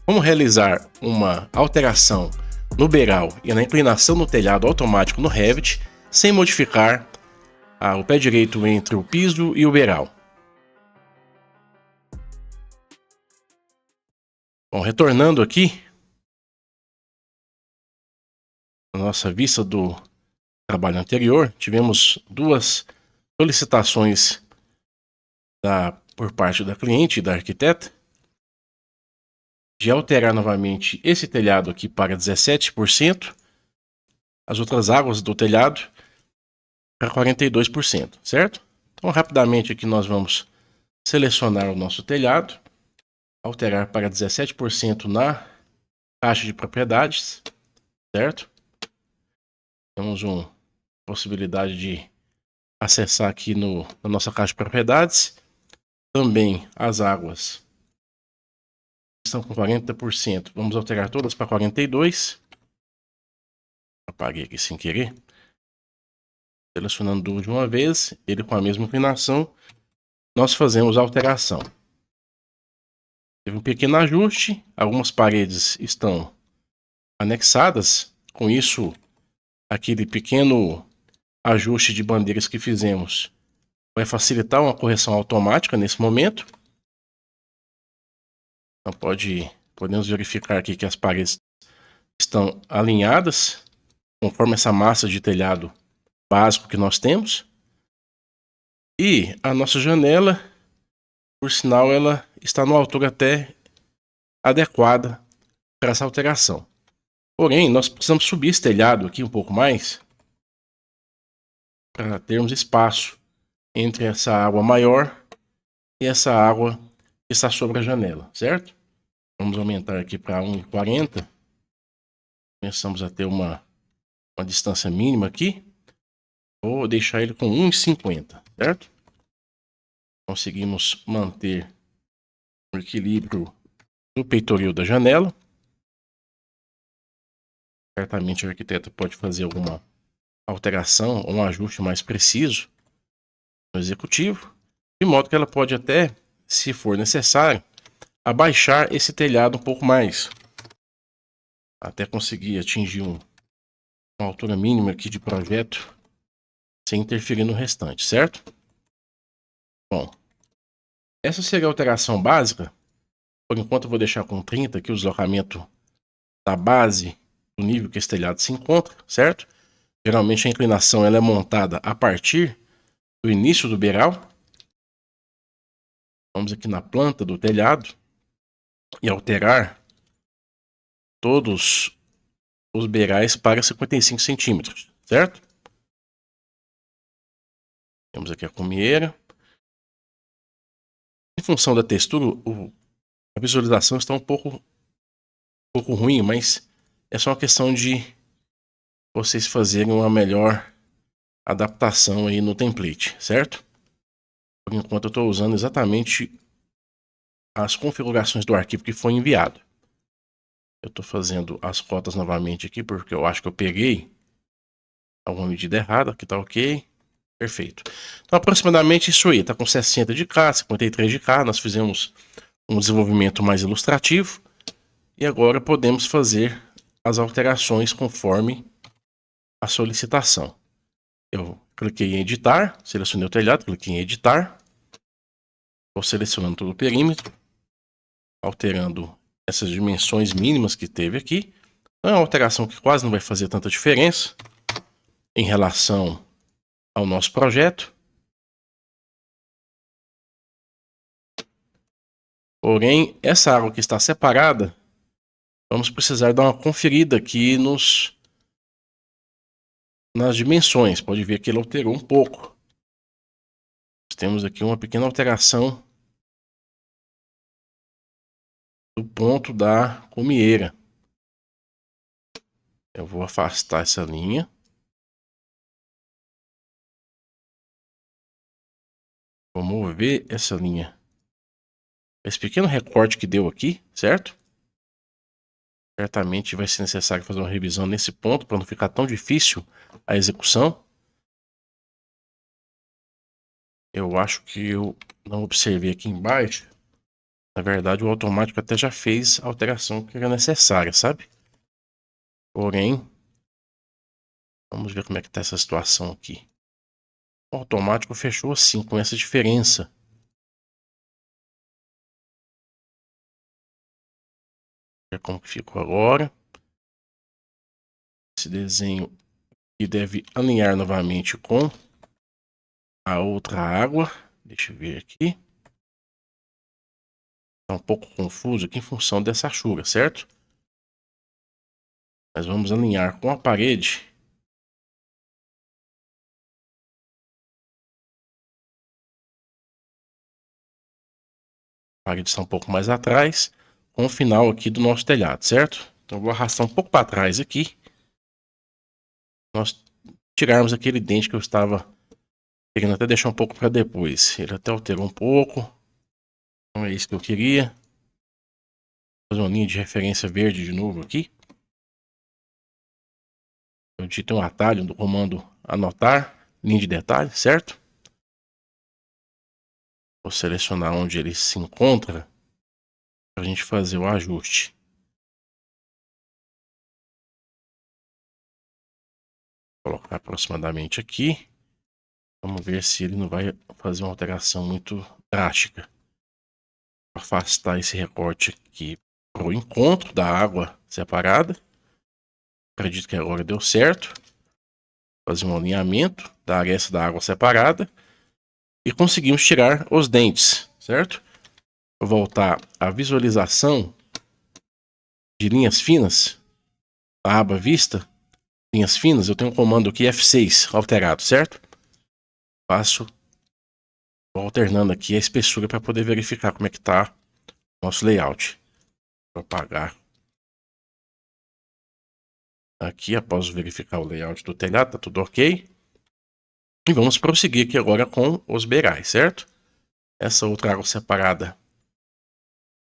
Como realizar uma alteração no beiral e na inclinação do telhado automático no Revit sem modificar o pé direito entre o piso e o beiral. Bom, retornando aqui na nossa vista do trabalho anterior, tivemos duas solicitações por parte da cliente e da arquiteta de alterar novamente esse telhado aqui para 17%, as outras águas do telhado para 42%, certo? Então, rapidamente aqui nós vamos selecionar o nosso telhado, alterar para 17% na caixa de propriedades, certo? Temos uma possibilidade de acessar aqui na nossa caixa de propriedades. Também as águas estão com 40%. Vamos alterar todas para 42%. Apaguei aqui sem querer. Selecionando duas de uma vez, ele com a mesma inclinação, nós fazemos a alteração. Teve um pequeno ajuste, algumas paredes estão anexadas, com isso, aquele pequeno ajuste de bandeiras que fizemos vai facilitar uma correção automática nesse momento. Então podemos verificar aqui que as paredes estão alinhadas, conforme essa massa de telhado básico que nós temos. E a nossa janela, por sinal, ela está numa altura até adequada para essa alteração. Porém, nós precisamos subir esse telhado aqui um pouco mais para termos espaço entre essa água maior e essa água que está sobre a janela, certo? Vamos aumentar aqui para 1,40. Começamos a ter uma distância mínima aqui. Vou deixar ele com 1,50, certo? Conseguimos manter o equilíbrio do peitoril da janela. Certamente o arquiteto pode fazer alguma alteração ou um ajuste mais preciso no executivo, de modo que ela pode até, se for necessário, abaixar esse telhado um pouco mais, até conseguir atingir uma altura mínima aqui de projeto, sem interferir no restante, certo? Bom, essa seria a alteração básica. Por enquanto eu vou deixar com 30 aqui o deslocamento da base do nível que esse telhado se encontra, certo? Geralmente a inclinação ela é montada a partir do início do beiral. Vamos aqui na planta do telhado e alterar todos os beirais para 55 centímetros, certo? Temos aqui a cumieira. Em função da textura, a visualização está um pouco ruim, mas é só uma questão de vocês fazerem uma melhor adaptação aí no template, certo? Por enquanto eu estou usando exatamente as configurações do arquivo que foi enviado. Eu estou fazendo as cotas novamente aqui, porque eu acho que eu peguei alguma medida errada. Aqui está ok. Perfeito. Então, aproximadamente isso aí. Está com 60 de K, 53 de K. Nós fizemos um desenvolvimento mais ilustrativo. E agora podemos fazer as alterações conforme a solicitação. Eu cliquei em editar, selecionei o telhado, cliquei em editar. Estou selecionando todo o perímetro, alterando essas dimensões mínimas que teve aqui. É uma alteração que quase não vai fazer tanta diferença em relação ao nosso projeto. Porém, essa água que está separada, vamos precisar dar uma conferida aqui nas dimensões. Pode ver que ele alterou um pouco. Nós temos aqui uma pequena alteração do ponto da cumieira. Eu vou afastar essa linha. Vou mover essa linha. Esse pequeno recorte que deu aqui, certo? Certamente vai ser necessário fazer uma revisão nesse ponto para não ficar tão difícil a execução. Eu acho que eu não observei aqui embaixo Na verdade, o automático até já fez a alteração que era necessária, sabe? Porém, vamos ver como é que tá essa situação aqui. O automático fechou assim, com essa diferença. Ver como que ficou agora. Esse desenho aqui deve alinhar novamente com a outra água. Deixa eu ver aqui. Tá um pouco confuso aqui em função dessa chuva, certo? Mas vamos alinhar com a parede. A parede está um pouco mais atrás, com o final aqui do nosso telhado, certo? Então eu vou arrastar um pouco para trás aqui. Nós tirarmos aquele dente que eu estava querendo até deixar um pouco para depois. Ele até alterou um pouco. Então é isso que eu queria. Vou fazer uma linha de referência verde de novo aqui. Eu digitei um atalho do comando anotar, linha de detalhe, certo? Vou selecionar onde ele se encontra para a gente fazer o ajuste. Vou colocar aproximadamente aqui. Vamos ver se ele não vai fazer uma alteração muito drástica. Afastar esse recorte aqui para o encontro da água separada. Acredito que agora deu certo. Fazer um alinhamento da aresta da água separada. E conseguimos tirar os dentes, certo? Vou voltar à visualização de linhas finas. A aba vista, linhas finas, eu tenho um comando aqui F6 alterado, certo? Vou alternando aqui a espessura para poder verificar como é que está o nosso layout. Vou apagar aqui após verificar o layout do telhado, tá tudo ok. E vamos prosseguir aqui agora com os beirais, certo? Essa outra água separada.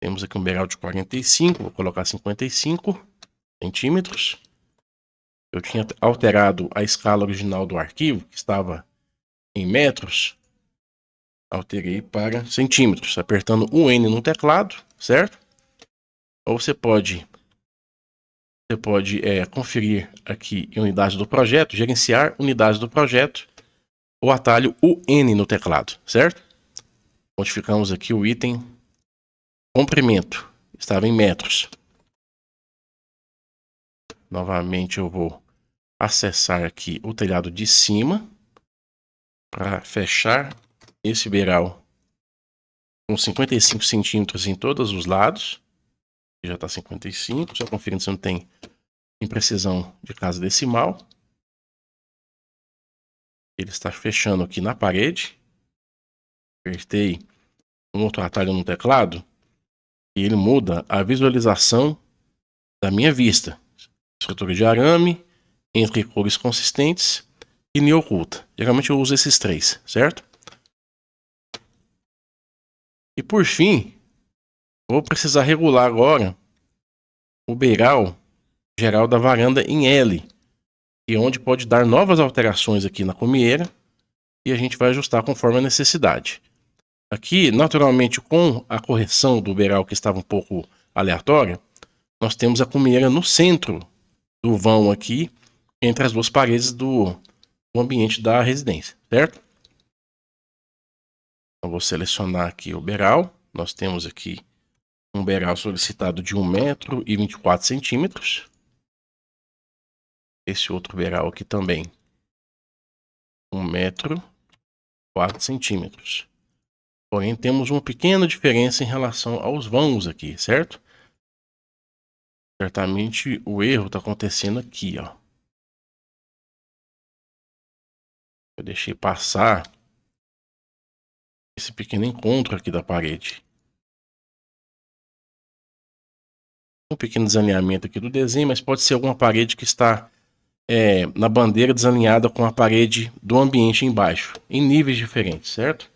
Temos aqui um beiral de 45, vou colocar 55 centímetros. Eu tinha alterado a escala original do arquivo, que estava em metros. Alterei para centímetros, apertando o N no teclado, certo? Ou você pode conferir aqui em unidades do projeto, gerenciar unidades do projeto, o atalho UN no teclado, certo? Modificamos aqui o item comprimento, estava em metros. Novamente eu vou acessar aqui o telhado de cima para fechar esse beiral com 55 centímetros em todos os lados. Já está 55, só conferindo se não tem imprecisão de casa decimal. Ele está fechando aqui na parede. Apertei um outro atalho no teclado e ele muda a visualização da minha vista. Estrutura de arame, entre cores consistentes e linha oculta. Geralmente eu uso esses três, certo? E por fim, vou precisar regular agora o beiral geral da varanda em L, e onde pode dar novas alterações aqui na comieira e a gente vai ajustar conforme a necessidade. Aqui, naturalmente, com a correção do beiral que estava um pouco aleatória, nós temos a comieira no centro do vão aqui, entre as duas paredes do ambiente da residência, certo? Então, vou selecionar aqui o beiral. Nós temos aqui um beiral solicitado de 1 metro e 24 centímetros. Esse outro beiral aqui também, 1 metro e 4 centímetros. Porém, temos uma pequena diferença em relação aos vãos aqui, certo? Certamente o erro está acontecendo aqui, ó. Eu deixei passar esse pequeno encontro aqui da parede. Um pequeno desalinhamento aqui do desenho, mas pode ser alguma parede que está na bandeira desalinhada com a parede do ambiente embaixo, em níveis diferentes, certo?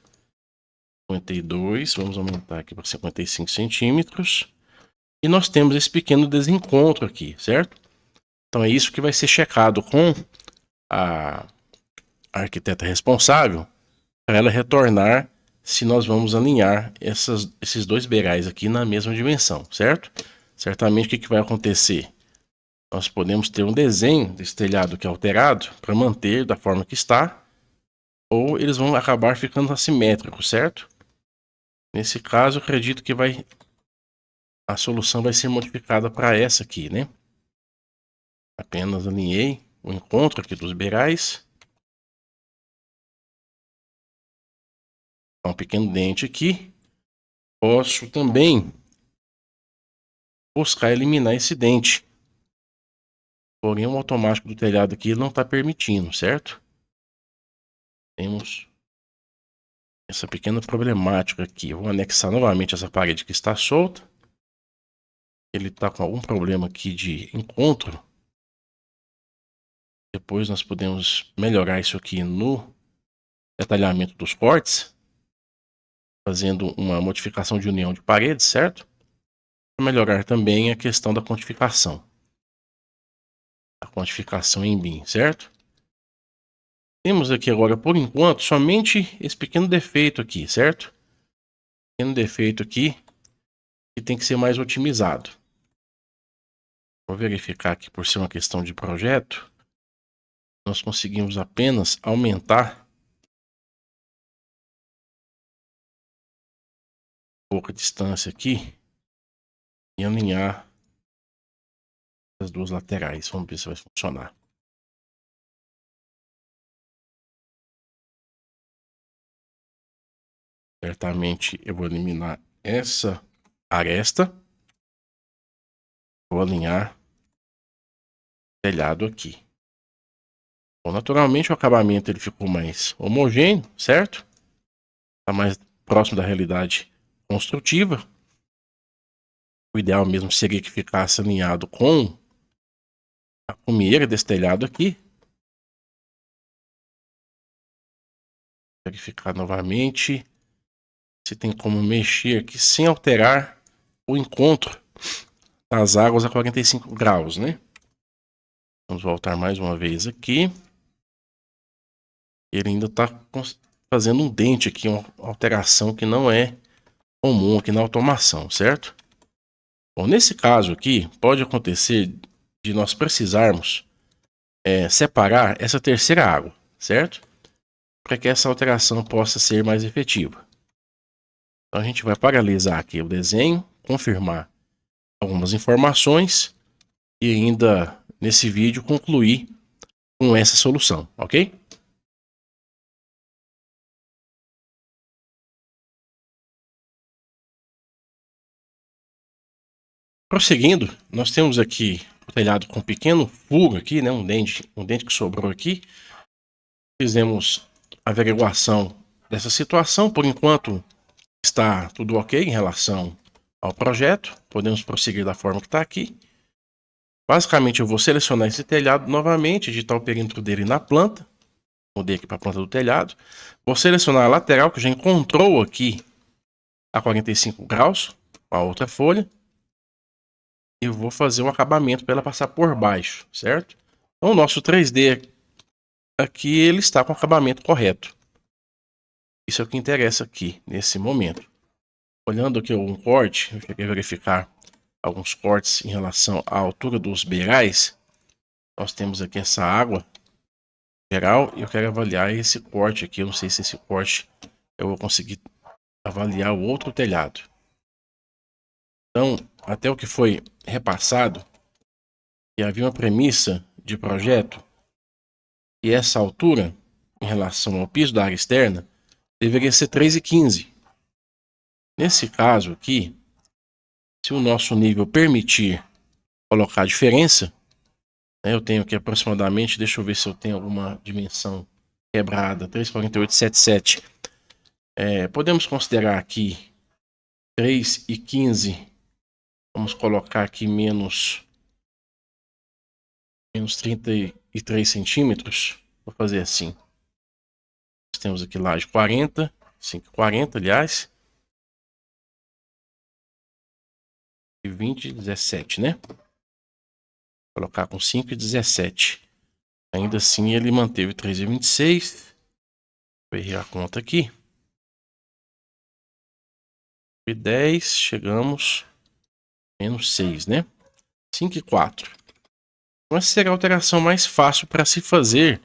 52, vamos aumentar aqui para 55 centímetros. E nós temos esse pequeno desencontro aqui, certo? Então é isso que vai ser checado com a arquiteta responsável para ela retornar se nós vamos alinhar esses dois beirais aqui na mesma dimensão, certo? Certamente o que vai acontecer? Nós podemos ter um desenho desse telhado aqui alterado para manter da forma que está, ou eles vão acabar ficando assimétricos, certo? Nesse caso, eu acredito que a solução vai ser modificada para essa aqui, né? Apenas alinhei o encontro aqui dos beirais. Um pequeno dente aqui. Posso também buscar eliminar esse dente. Porém, o automático do telhado aqui não está permitindo, certo? Temos essa pequena problemática aqui. Eu vou anexar novamente essa parede que está solta. Ele está com algum problema aqui de encontro. Depois nós podemos melhorar isso aqui no detalhamento dos cortes, fazendo uma modificação de união de paredes, certo? Para melhorar também a questão da quantificação. A quantificação em BIM, certo? Temos aqui agora, por enquanto, somente esse pequeno defeito aqui, certo? Pequeno defeito aqui que tem que ser mais otimizado. Vou verificar aqui por ser uma questão de projeto. Nós conseguimos apenas aumentar pouca distância aqui e alinhar as duas laterais. Vamos ver se vai funcionar. Certamente eu vou eliminar essa aresta. Vou alinhar o telhado aqui. Bom, naturalmente o acabamento ele ficou mais homogêneo, certo? Está mais próximo da realidade construtiva. O ideal mesmo seria que ficasse alinhado com a cumieira desse telhado aqui. Verificar novamente se tem como mexer aqui sem alterar o encontro das águas a 45 graus, né? Vamos voltar mais uma vez aqui. Ele ainda está fazendo um dente aqui, uma alteração que não é comum aqui na automação, certo? Bom, nesse caso aqui, pode acontecer de nós precisarmos separar essa terceira água, certo? Para que essa alteração possa ser mais efetiva. Então a gente vai paralisar aqui o desenho, confirmar algumas informações e ainda nesse vídeo concluir com essa solução, ok? Prosseguindo, nós temos aqui o telhado com um pequeno furo aqui, né? Um dente que sobrou aqui. Fizemos a averiguação dessa situação. Por enquanto está tudo ok em relação ao projeto. Podemos prosseguir da forma que está aqui. Basicamente eu vou selecionar esse telhado novamente, digitar o perímetro dele na planta. Mudei aqui para a planta do telhado. Vou selecionar a lateral que já encontrou aqui a 45 graus, a outra folha. Eu vou fazer um acabamento para ela passar por baixo, certo? Então o nosso 3D aqui ele está com o acabamento correto. Isso é o que interessa aqui nesse momento. Olhando aqui um corte, eu cheguei a verificar alguns cortes em relação à altura dos beirais. Nós temos aqui essa água geral e eu quero avaliar esse corte aqui. Eu não sei se esse corte eu vou conseguir avaliar o outro telhado. Então, até o que foi repassado, que havia uma premissa de projeto e essa altura, em relação ao piso da área externa, deveria ser 3,15. Nesse caso aqui, se o nosso nível permitir colocar a diferença, né, eu tenho aqui aproximadamente, deixa eu ver se eu tenho alguma dimensão quebrada, 3,4877. Podemos considerar aqui 3,15. Vamos colocar aqui menos 33 centímetros. Vou fazer assim. Nós temos aqui laje 40, 5,40, aliás. E 20, 17, né? Vou colocar com 5,17. Ainda assim ele manteve 3,26. Vou errar a conta aqui. E 10, chegamos menos 6, né? 5 e 4. Então essa seria a alteração mais fácil para se fazer,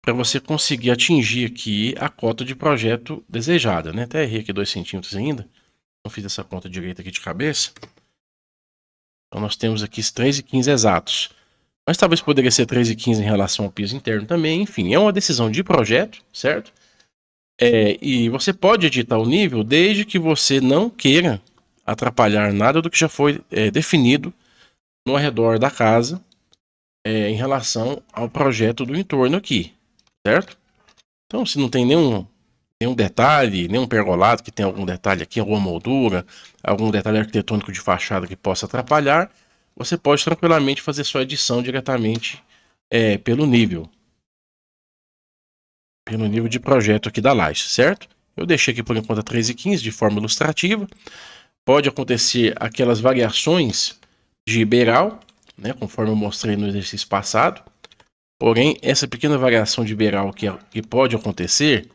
para você conseguir atingir aqui a cota de projeto desejada, né? Até errei aqui 2 centímetros ainda. Não fiz essa conta direita aqui de cabeça. Então nós temos aqui 3,15 exatos. Mas talvez poderia ser 3,15 em relação ao piso interno também. Enfim, é uma decisão de projeto, certo? E você pode editar o nível desde que você não queira atrapalhar nada do que já foi definido no arredor da casa em relação ao projeto do entorno aqui, certo? Então, se não tem nenhum detalhe, nenhum pergolado que tem algum detalhe aqui, alguma moldura, algum detalhe arquitetônico de fachada que possa atrapalhar, você pode tranquilamente fazer sua edição diretamente pelo nível de projeto aqui da laje, certo? Eu deixei aqui por enquanto a 3,15 de forma ilustrativa. Pode acontecer aquelas variações de beiral, né, conforme eu mostrei no exercício passado. Porém, essa pequena variação de beiral que pode acontecer,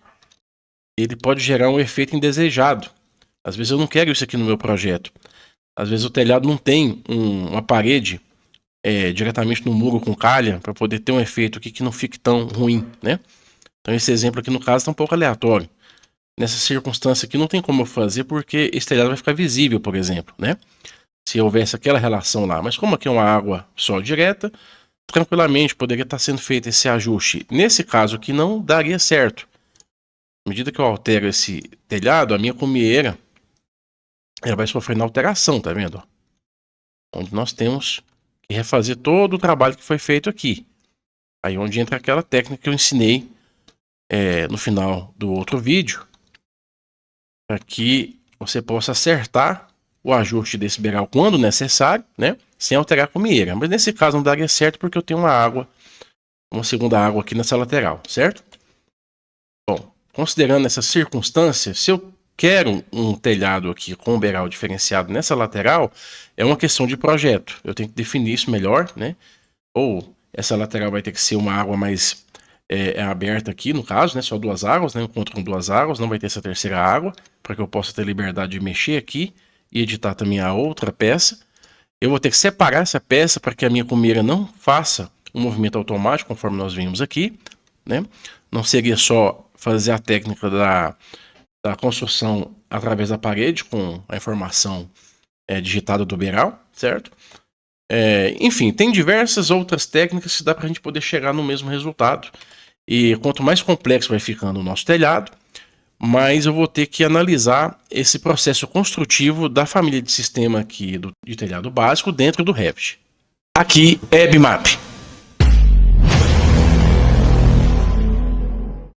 ele pode gerar um efeito indesejado. Às vezes eu não quero isso aqui no meu projeto. Às vezes o telhado não tem uma parede diretamente no muro com calha para poder ter um efeito aqui que não fique tão ruim, né? Então esse exemplo aqui no caso está um pouco aleatório. Nessa circunstância aqui não tem como eu fazer porque esse telhado vai ficar visível, por exemplo, né? Se houvesse aquela relação lá. Mas como aqui é uma água só direta, tranquilamente poderia estar sendo feito esse ajuste. Nesse caso aqui não daria certo. À medida que eu altero esse telhado, a minha cumieira ela vai sofrendo alteração, tá vendo? Onde nós temos que refazer todo o trabalho que foi feito aqui. Aí onde entra aquela técnica que eu ensinei no final do outro vídeo, para que você possa acertar o ajuste desse beiral quando necessário, né? Sem alterar a cumieira. Mas nesse caso não daria certo porque eu tenho uma segunda água aqui nessa lateral, certo? Bom, considerando essa circunstância, se eu quero um telhado aqui com um beiral diferenciado nessa lateral, é uma questão de projeto. Eu tenho que definir isso melhor, né? Ou essa lateral vai ter que ser uma água mais aberta aqui, no caso, né? Só 2 águas, né? Eu encontro com 2 águas, não vai ter essa terceira água, para que eu possa ter liberdade de mexer aqui e editar também a outra peça. Eu vou ter que separar essa peça para que a minha cumieira não faça um movimento automático, conforme nós vimos aqui, né? Não seria só fazer a técnica da construção através da parede, com a informação digitada do beiral, certo? Enfim, tem diversas outras técnicas que dá para a gente poder chegar no mesmo resultado. E quanto mais complexo vai ficando o nosso telhado, mais eu vou ter que analisar esse processo construtivo da família de sistema aqui de telhado básico dentro do Revit. Aqui é BIMAP.